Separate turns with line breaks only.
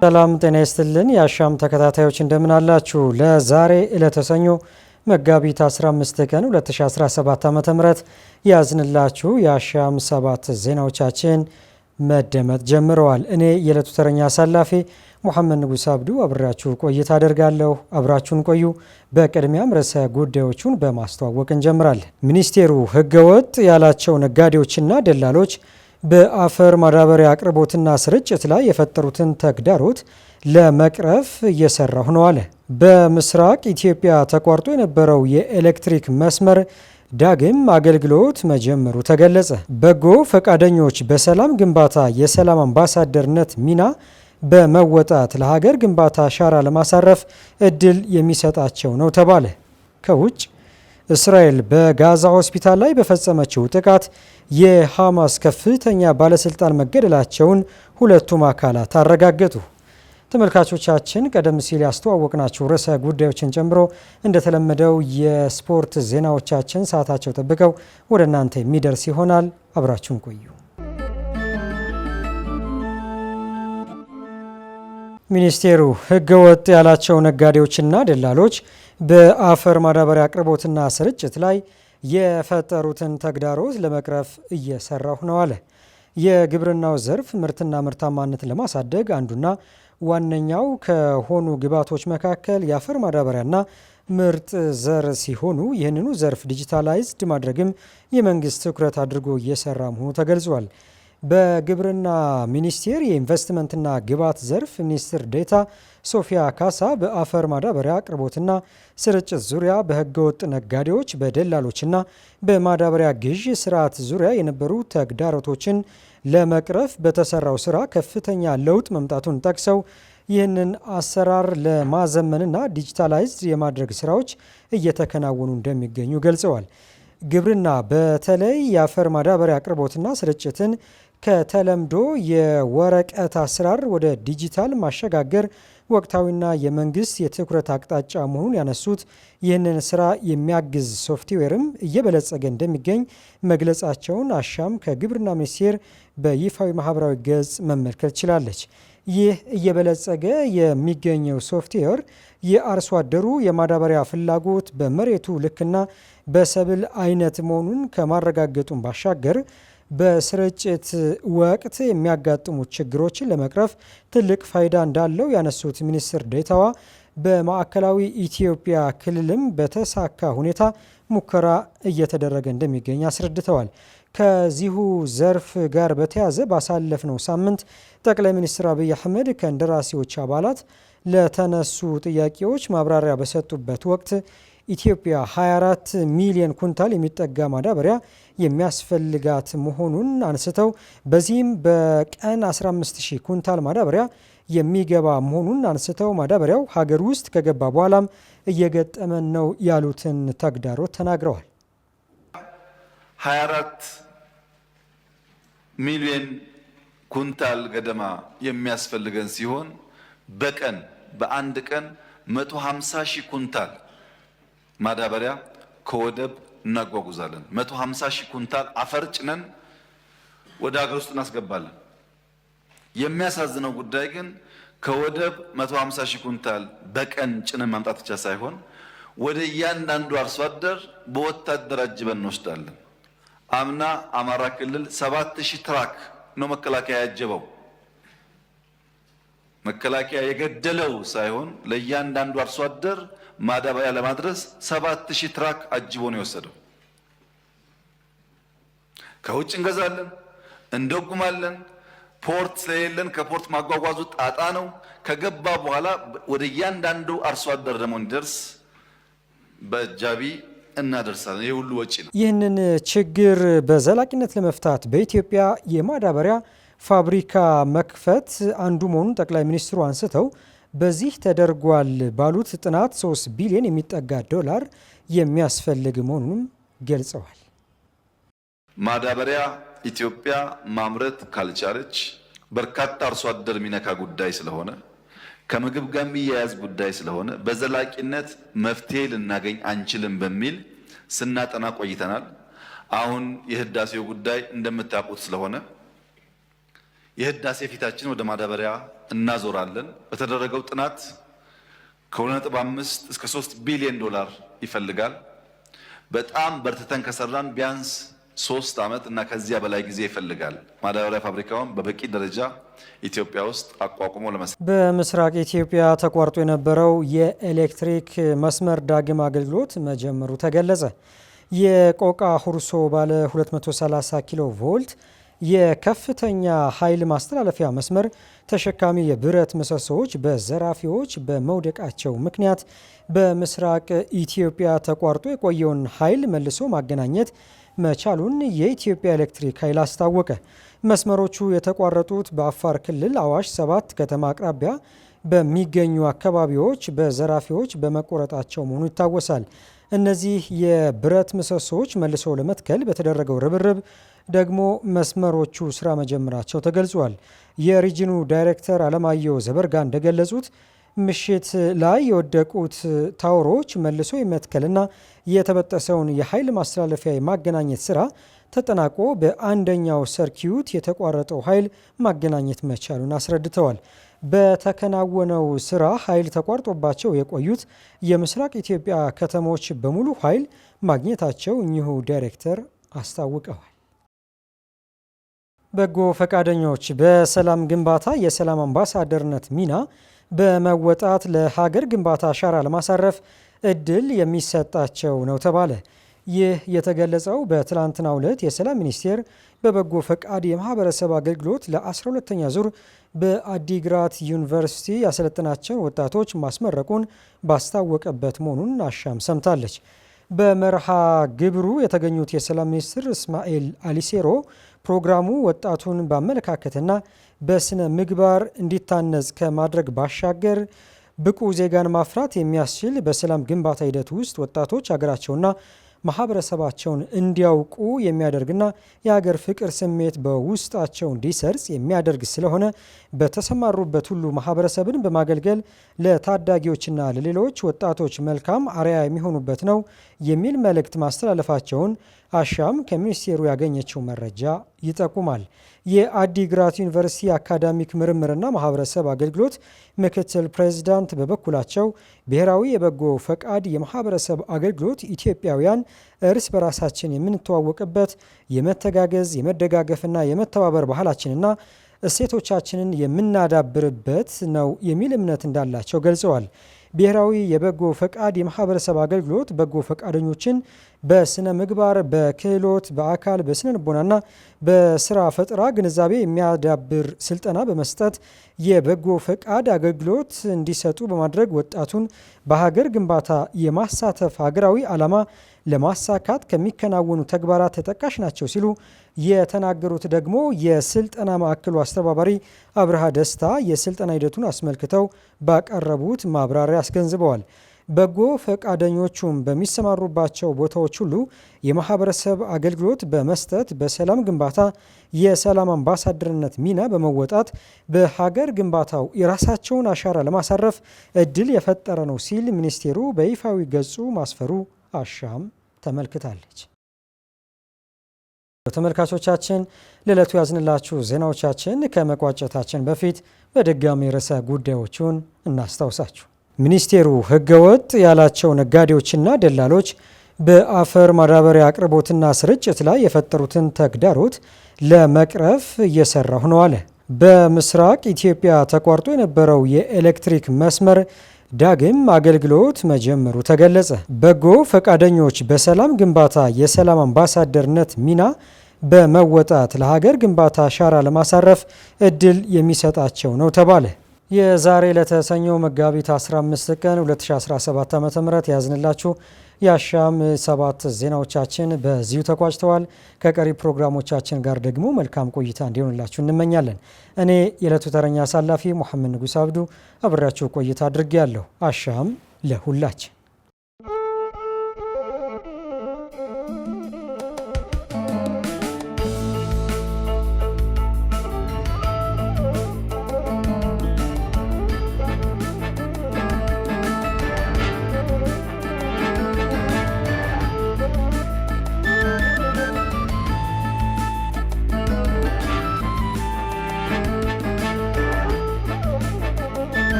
ሰላም ጤና ይስጥልን የአሻም ተከታታዮች እንደምን አላችሁ? ለዛሬ ዕለተ ሰኞ መጋቢት 15 ቀን 2017 ዓ.ም ያዝንላችሁ የአሻም 7 ዜናዎቻችን መደመጥ ጀምረዋል። እኔ የዕለቱ ተረኛ አሳላፊ ሙሐመድ ንጉስ አብዱ አብራችሁ ቆይታ አደርጋለሁ። አብራችሁን ቆዩ። በቅድሚያም ርዕሰ ጉዳዮቹን በማስተዋወቅ እንጀምራለን። ሚኒስቴሩ ህገወጥ ያላቸው ነጋዴዎችና ደላሎች በአፈር ማዳበሪያ አቅርቦትና ስርጭት ላይ የፈጠሩትን ተግዳሮት ለመቅረፍ እየሰራሁ ነው አለ። በምስራቅ ኢትዮጵያ ተቋርጦ የነበረው የኤሌክትሪክ መስመር ዳግም አገልግሎት መጀመሩ ተገለጸ። በጎ ፈቃደኞች በሰላም ግንባታ የሰላም አምባሳደርነት ሚና በመወጣት ለሀገር ግንባታ አሻራ ለማሳረፍ እድል የሚሰጣቸው ነው ተባለ። ከውጭ እስራኤል በጋዛ ሆስፒታል ላይ በፈጸመችው ጥቃት የሐማስ ከፍተኛ ባለስልጣን መገደላቸውን ሁለቱም አካላት አረጋገጡ። ተመልካቾቻችን ቀደም ሲል ያስተዋወቅናችሁ ርዕሰ ጉዳዮችን ጨምሮ እንደተለመደው የስፖርት ዜናዎቻችን ሰዓታቸው ጠብቀው ወደ እናንተ የሚደርስ ይሆናል። አብራችሁን ቆዩ። ሚኒስቴሩ ህገወጥ ያላቸው ነጋዴዎችና ደላሎች በአፈር ማዳበሪያ አቅርቦትና ስርጭት ላይ የፈጠሩትን ተግዳሮት ለመቅረፍ እየሰራሁ ነው አለ። የግብርናው ዘርፍ ምርትና ምርታማነት ለማሳደግ አንዱና ዋነኛው ከሆኑ ግብዓቶች መካከል የአፈር ማዳበሪያና ምርጥ ዘር ሲሆኑ ይህንኑ ዘርፍ ዲጂታላይዝድ ማድረግም የመንግስት ትኩረት አድርጎ እየሰራ መሆኑ ተገልጿል። በግብርና ሚኒስቴር የኢንቨስትመንትና ግብዓት ዘርፍ ሚኒስትር ዴኤታ ሶፊያ ካሳ በአፈር ማዳበሪያ አቅርቦትና ስርጭት ዙሪያ በህገወጥ ነጋዴዎች፣ በደላሎችና በማዳበሪያ ግዥ ስርዓት ዙሪያ የነበሩ ተግዳሮቶችን ለመቅረፍ በተሰራው ስራ ከፍተኛ ለውጥ መምጣቱን ጠቅሰው ይህንን አሰራር ለማዘመንና ዲጂታላይዝድ የማድረግ ስራዎች እየተከናወኑ እንደሚገኙ ገልጸዋል። ግብርና በተለይ የአፈር ማዳበሪያ አቅርቦትና ስርጭትን ከተለምዶ የወረቀት አሰራር ወደ ዲጂታል ማሸጋገር ወቅታዊና የመንግስት የትኩረት አቅጣጫ መሆኑን ያነሱት ይህንን ስራ የሚያግዝ ሶፍትዌርም እየበለጸገ እንደሚገኝ መግለጻቸውን አሻም ከግብርና ሚኒስቴር በይፋዊ ማህበራዊ ገጽ መመልከት ችላለች። ይህ እየበለጸገ የሚገኘው ሶፍትዌር የአርሶ አደሩ የማዳበሪያ ፍላጎት በመሬቱ ልክና በሰብል አይነት መሆኑን ከማረጋገጡን ባሻገር በስርጭት ወቅት የሚያጋጥሙ ችግሮችን ለመቅረፍ ትልቅ ፋይዳ እንዳለው ያነሱት ሚኒስትር ዴኤታዋ በማዕከላዊ ኢትዮጵያ ክልልም በተሳካ ሁኔታ ሙከራ እየተደረገ እንደሚገኝ አስረድተዋል። ከዚሁ ዘርፍ ጋር በተያያዘ ባሳለፍነው ሳምንት ጠቅላይ ሚኒስትር አብይ አህመድ ከእንደራሴዎች አባላት ለተነሱ ጥያቄዎች ማብራሪያ በሰጡበት ወቅት ኢትዮጵያ 24 ሚሊዮን ኩንታል የሚጠጋ ማዳበሪያ የሚያስፈልጋት መሆኑን አንስተው በዚህም በቀን 15000 ኩንታል ማዳበሪያ የሚገባ መሆኑን አንስተው ማዳበሪያው ሀገር ውስጥ ከገባ በኋላም እየገጠመን ነው ያሉትን ተግዳሮት ተናግረዋል።
24 ሚሊዮን ኩንታል ገደማ የሚያስፈልገን ሲሆን በቀን በአንድ ቀን 150,000 ኩንታል ማዳበሪያ ከወደብ እናጓጉዛለን። 150,000 ኩንታል አፈር ጭነን ወደ ሀገር ውስጥ እናስገባለን። የሚያሳዝነው ጉዳይ ግን ከወደብ 150,000 ኩንታል በቀን ጭነን ማምጣት ብቻ ሳይሆን ወደ እያንዳንዱ አርሶ አደር በወታደር አጅበን እንወስዳለን። አምና አማራ ክልል 7000 ትራክ ነው መከላከያ ያጀበው። መከላከያ የገደለው ሳይሆን ለእያንዳንዱ አርሶ አደር ማዳበሪያ ለማድረስ 7000 ትራክ አጅቦ ነው የወሰደው። ከውጭ እንገዛለን፣ እንደጉማለን። ፖርት ስለሌለን ከፖርት ማጓጓዙ ጣጣ ነው። ከገባ በኋላ ወደ እያንዳንዱ አርሶ አደር ደግሞ እንዲደርስ በአጃቢ እናደርሳለን። ይህ ሁሉ ወጪ ነው።
ይህንን ችግር በዘላቂነት ለመፍታት በኢትዮጵያ የማዳበሪያ ፋብሪካ መክፈት አንዱ መሆኑን ጠቅላይ ሚኒስትሩ አንስተው በዚህ ተደርጓል ባሉት ጥናት 3 ቢሊዮን የሚጠጋ ዶላር የሚያስፈልግ መሆኑንም ገልጸዋል።
ማዳበሪያ ኢትዮጵያ ማምረት ካልቻለች በርካታ አርሶ አደር የሚነካ ጉዳይ ስለሆነ ከምግብ ጋር የሚያያዝ ጉዳይ ስለሆነ በዘላቂነት መፍትሄ ልናገኝ አንችልም በሚል ስናጠና ቆይተናል። አሁን የህዳሴው ጉዳይ እንደምታውቁት ስለሆነ የህዳሴ ፊታችን ወደ ማዳበሪያ እናዞራለን። በተደረገው ጥናት ከ2.5 እስከ 3 ቢሊዮን ዶላር ይፈልጋል። በጣም በርትተን ከሰራን ቢያንስ 3 ዓመት እና ከዚያ በላይ ጊዜ ይፈልጋል። ማዳበሪያ ፋብሪካውን በበቂ ደረጃ ኢትዮጵያ ውስጥ አቋቁሞ ለመስራት።
በምስራቅ ኢትዮጵያ ተቋርጦ የነበረው የኤሌክትሪክ መስመር ዳግም አገልግሎት መጀመሩ ተገለጸ። የቆቃ ሁርሶ ባለ 230 ኪሎ ቮልት የከፍተኛ ኃይል ማስተላለፊያ መስመር ተሸካሚ የብረት ምሰሶዎች በዘራፊዎች በመውደቃቸው ምክንያት በምስራቅ ኢትዮጵያ ተቋርጦ የቆየውን ኃይል መልሶ ማገናኘት መቻሉን የኢትዮጵያ ኤሌክትሪክ ኃይል አስታወቀ። መስመሮቹ የተቋረጡት በአፋር ክልል አዋሽ 7 ከተማ አቅራቢያ በሚገኙ አካባቢዎች በዘራፊዎች በመቆረጣቸው መሆኑ ይታወሳል። እነዚህ የብረት ምሰሶዎች መልሶ ለመትከል በተደረገው ርብርብ ደግሞ መስመሮቹ ስራ መጀመራቸው ተገልጿል። የሪጅኑ ዳይሬክተር አለማየሁ ዘበርጋ እንደገለጹት ምሽት ላይ የወደቁት ታወሮች መልሶ የመትከልና የተበጠሰውን የኃይል ማስተላለፊያ የማገናኘት ስራ ተጠናቆ በአንደኛው ሰርኪዩት የተቋረጠው ኃይል ማገናኘት መቻሉን አስረድተዋል። በተከናወነው ስራ ኃይል ተቋርጦባቸው የቆዩት የምስራቅ ኢትዮጵያ ከተሞች በሙሉ ኃይል ማግኘታቸው እኚሁ ዳይሬክተር አስታውቀዋል። በጎ ፈቃደኞች በሰላም ግንባታ የሰላም አምባሳደርነት ሚና በመወጣት ለሀገር ግንባታ አሻራ ለማሳረፍ እድል የሚሰጣቸው ነው ተባለ። ይህ የተገለጸው በትላንትናው ዕለት የሰላም ሚኒስቴር በበጎ ፈቃድ የማህበረሰብ አገልግሎት ለ12ኛ ዙር በአዲግራት ዩኒቨርሲቲ ያሰለጠናቸውን ወጣቶች ማስመረቁን ባስታወቀበት መሆኑን አሻም ሰምታለች። በመርሃ ግብሩ የተገኙት የሰላም ሚኒስትር እስማኤል አሊሴሮ ፕሮግራሙ ወጣቱን በአመለካከትና በስነ ምግባር እንዲታነጽ ከማድረግ ባሻገር ብቁ ዜጋን ማፍራት የሚያስችል በሰላም ግንባታ ሂደት ውስጥ ወጣቶች ሀገራቸውና ማህበረሰባቸውን እንዲያውቁ የሚያደርግና የሀገር ፍቅር ስሜት በውስጣቸው እንዲሰርጽ የሚያደርግ ስለሆነ በተሰማሩበት ሁሉ ማህበረሰብን በማገልገል ለታዳጊዎችና ለሌሎች ወጣቶች መልካም አርአያ የሚሆኑበት ነው የሚል መልእክት ማስተላለፋቸውን አሻም ከሚኒስቴሩ ያገኘችው መረጃ ይጠቁማል። የአዲግራት ዩኒቨርሲቲ አካዳሚክ ምርምርና ማህበረሰብ አገልግሎት ምክትል ፕሬዚዳንት በበኩላቸው ብሔራዊ የበጎ ፈቃድ የማህበረሰብ አገልግሎት ኢትዮጵያውያን እርስ በራሳችን የምንተዋወቅበት የመተጋገዝ የመደጋገፍና የመተባበር ባህላችንና እሴቶቻችንን የምናዳብርበት ነው የሚል እምነት እንዳላቸው ገልጸዋል። ብሔራዊ የበጎ ፈቃድ የማህበረሰብ አገልግሎት በጎ ፈቃደኞችን በስነ ምግባር፣ በክህሎት፣ በአካል፣ በስነ ልቦናና በስራ ፈጠራ ግንዛቤ የሚያዳብር ስልጠና በመስጠት የበጎ ፈቃድ አገልግሎት እንዲሰጡ በማድረግ ወጣቱን በሀገር ግንባታ የማሳተፍ ሀገራዊ ዓላማ ለማሳካት ከሚከናወኑ ተግባራት ተጠቃሽ ናቸው ሲሉ የተናገሩት ደግሞ የስልጠና ማዕከሉ አስተባባሪ አብርሃ ደስታ የስልጠና ሂደቱን አስመልክተው ባቀረቡት ማብራሪያ አስገንዝበዋል። በጎ ፈቃደኞቹም በሚሰማሩባቸው ቦታዎች ሁሉ የማህበረሰብ አገልግሎት በመስጠት በሰላም ግንባታ የሰላም አምባሳደርነት ሚና በመወጣት በሀገር ግንባታው የራሳቸውን አሻራ ለማሳረፍ እድል የፈጠረ ነው ሲል ሚኒስቴሩ በይፋዊ ገጹ ማስፈሩ አሻም ተመልክታለች። ተመልካቾቻችን ለዕለቱ ያዝንላችሁ ዜናዎቻችን ከመቋጨታችን በፊት በድጋሚ ርዕሰ ጉዳዮቹን እናስታውሳችሁ። ሚኒስቴሩ ህገወጥ ያላቸው ነጋዴዎችና ደላሎች በአፈር ማዳበሪያ አቅርቦትና ስርጭት ላይ የፈጠሩትን ተግዳሮት ለመቅረፍ እየሰራሁ ነው አለ። በምስራቅ ኢትዮጵያ ተቋርጦ የነበረው የኤሌክትሪክ መስመር ዳግም አገልግሎት መጀመሩ ተገለጸ። በጎ ፈቃደኞች በሰላም ግንባታ የሰላም አምባሳደርነት ሚና በመወጣት ለሀገር ግንባታ አሻራ ለማሳረፍ እድል የሚሰጣቸው ነው ተባለ። የዛሬ ለተሰኘው መጋቢት 15 ቀን 2017 ዓ.ም ያዝንላችሁ የአሻም 7 ዜናዎቻችን በዚሁ ተቋጭተዋል። ከቀሪ ፕሮግራሞቻችን ጋር ደግሞ መልካም ቆይታ እንዲሆንላችሁ እንመኛለን። እኔ የዕለቱ ተረኛ አሳላፊ ሙሐመድ ንጉስ አብዱ አብሬያችሁ ቆይታ አድርጌያለሁ። አሻም ለሁላችን!